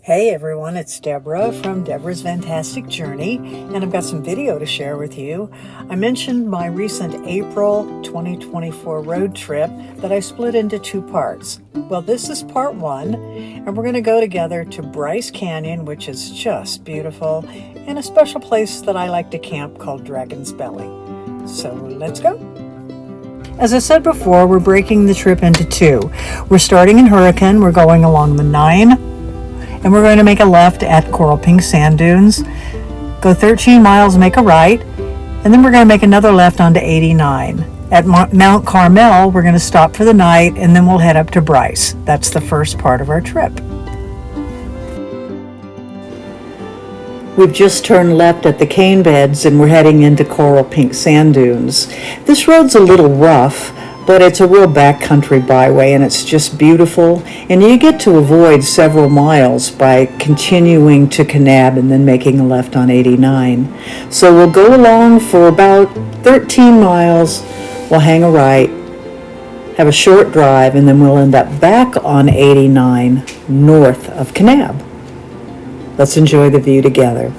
Hey everyone, it's Deborah from Deborah's Fantastic Journey, and I've got some video to share with you. I mentioned my recent April 2024 road trip that I split into two parts. Well, this is part one, and we're going to go together to Bryce Canyon, which is just beautiful, and a special place that I like to camp called Dragon's Belly. So let's go. As I said before, we're breaking the trip into two. We're starting in Hurricane, we're going along the 9, and we're going to make a left at Coral Pink Sand Dunes, go 13 miles, make a right, and then we're going to make another left onto 89. At Mount Carmel, we're going to stop for the night, and then we'll head up to Bryce. That's the first part of our trip. We've just turned left at the cane beds, and we're heading into Coral Pink Sand Dunes. This road's a little rough, but it's a real backcountry byway, and it's just beautiful. And you get to avoid several miles by continuing to Kanab and then making a left on 89. So we'll go along for about 13 miles. We'll hang a right, have a short drive, and then we'll end up back on 89 north of Kanab. Let's enjoy the view together.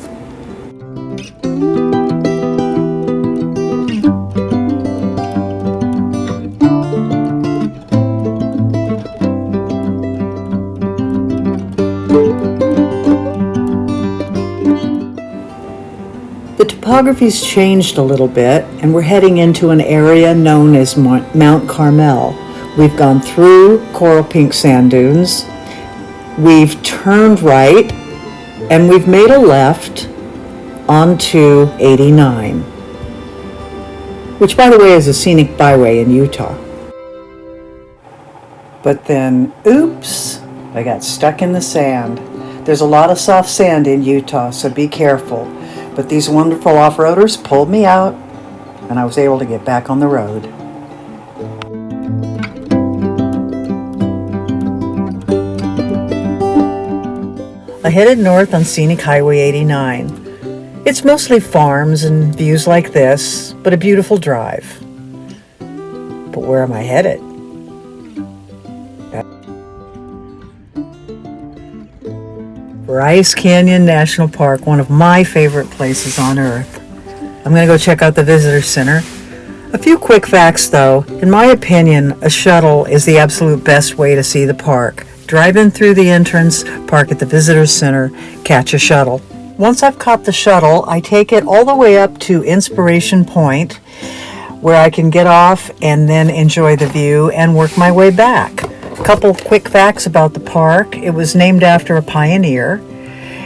The topography's changed a little bit, and we're heading into an area known as Mount Carmel. We've gone through Coral Pink Sand Dunes, we've turned right, and we've made a left onto 89, which, by the way, is a scenic byway in Utah. But then, oops, I got stuck in the sand. There's a lot of soft sand in Utah, so be careful. But these wonderful off-roaders pulled me out, and I was able to get back on the road. I headed north on Scenic Highway 89. It's mostly farms and views like this, but a beautiful drive. But where am I headed? Bryce Canyon National Park, one of my favorite places on earth. I'm going to go check out the visitor center. A few quick facts though. In my opinion, a shuttle is the absolute best way to see the park. Drive in through the entrance, park at the visitor center, catch a shuttle. Once I've caught the shuttle, I take it all the way up to Inspiration Point, where I can get off and then enjoy the view and work my way back. A couple quick facts about the park. It was named after a pioneer.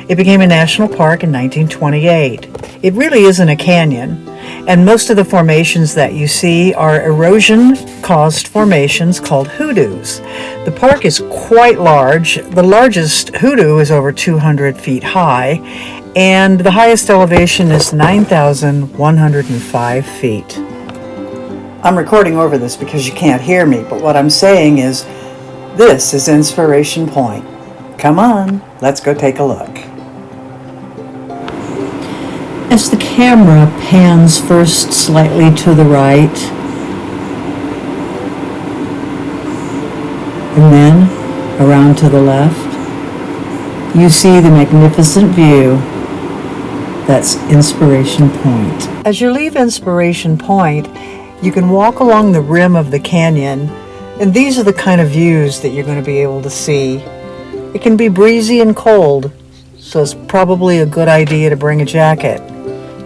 It became a national park in 1928. It really isn't a canyon, and most of the formations that you see are erosion-caused formations called hoodoos. The park is quite large. The largest hoodoo is over 200 feet high, and the highest elevation is 9,105 feet. I'm recording over this because you can't hear me, but what I'm saying is, this is Inspiration Point. Come on, let's go take a look. As the camera pans first slightly to the right, and then around to the left, you see the magnificent view. That's Inspiration Point. As you leave Inspiration Point, you can walk along the rim of the canyon, and these are the kind of views that you're going to be able to see. It can be breezy and cold, so it's probably a good idea to bring a jacket.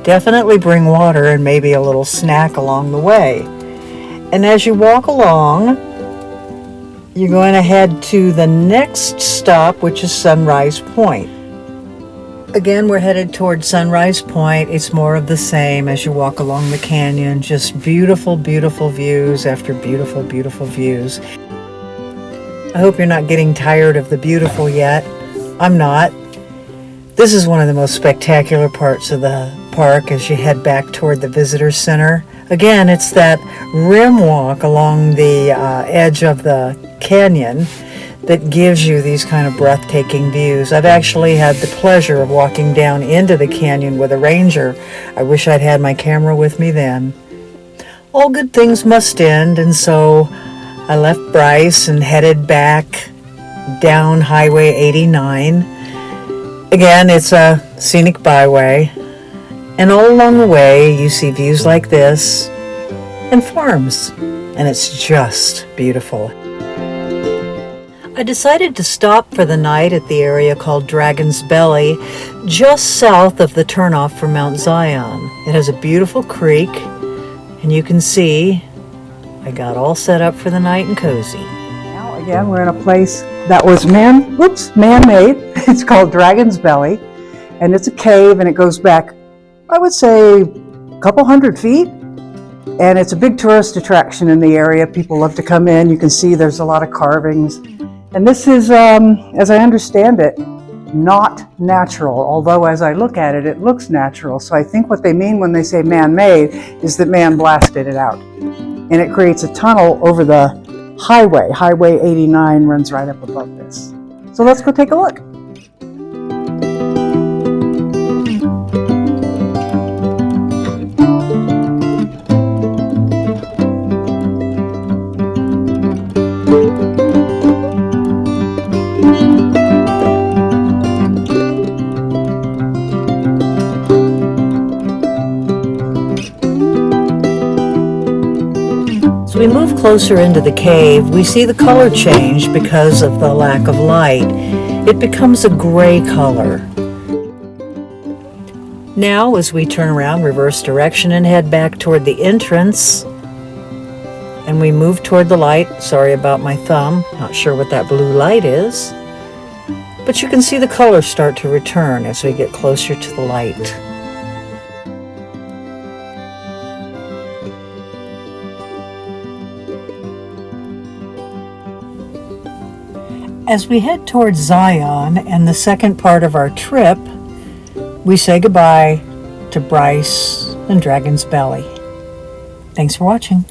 Definitely bring water and maybe a little snack along the way. And as you walk along, you're going to head to the next stop, which is Sunrise Point. Again, we're headed towards Sunrise Point. It's more of the same as you walk along the canyon. Just beautiful, beautiful views after beautiful, beautiful views. I hope you're not getting tired of the beautiful yet. I'm not. This is one of the most spectacular parts of the park as you head back toward the visitor center. Again, it's that rim walk along the edge of the canyon that gives you these kind of breathtaking views. I've actually had the pleasure of walking down into the canyon with a ranger. I wish I'd had my camera with me then. All good things must end, and so I left Bryce and headed back down Highway 89 Again, it's a scenic byway, and all along the way you see views like this and farms, and it's just beautiful. I decided to stop for the night at the area called Dragon's Belly, just south of the turnoff for Mount Zion. It has a beautiful creek, and you can see I got all set up for the night and cozy. Now again, we're in a place that was man-made. It's called Dragon's Belly, and it's a cave, and it goes back, I would say, a couple hundred feet. And it's a big tourist attraction in the area. People love to come in. You can see there's a lot of carvings. And this is, as I understand it, not natural, although as I look at it, it looks natural. So I think what they mean when they say man-made is that man blasted it out. And it creates a tunnel over the highway. Highway 89 runs right up above this. So let's go take a look. As we move closer into the cave, we see the color change because of the lack of light. It becomes a gray color. Now, as we turn around, reverse direction, and head back toward the entrance, and we move toward the light. Sorry about my thumb, not sure what that blue light is, but you can see the colors start to return as we get closer to the light. As we head towards Zion and the second part of our trip, we say goodbye to Bryce and Dragon's Belly. Thanks for watching.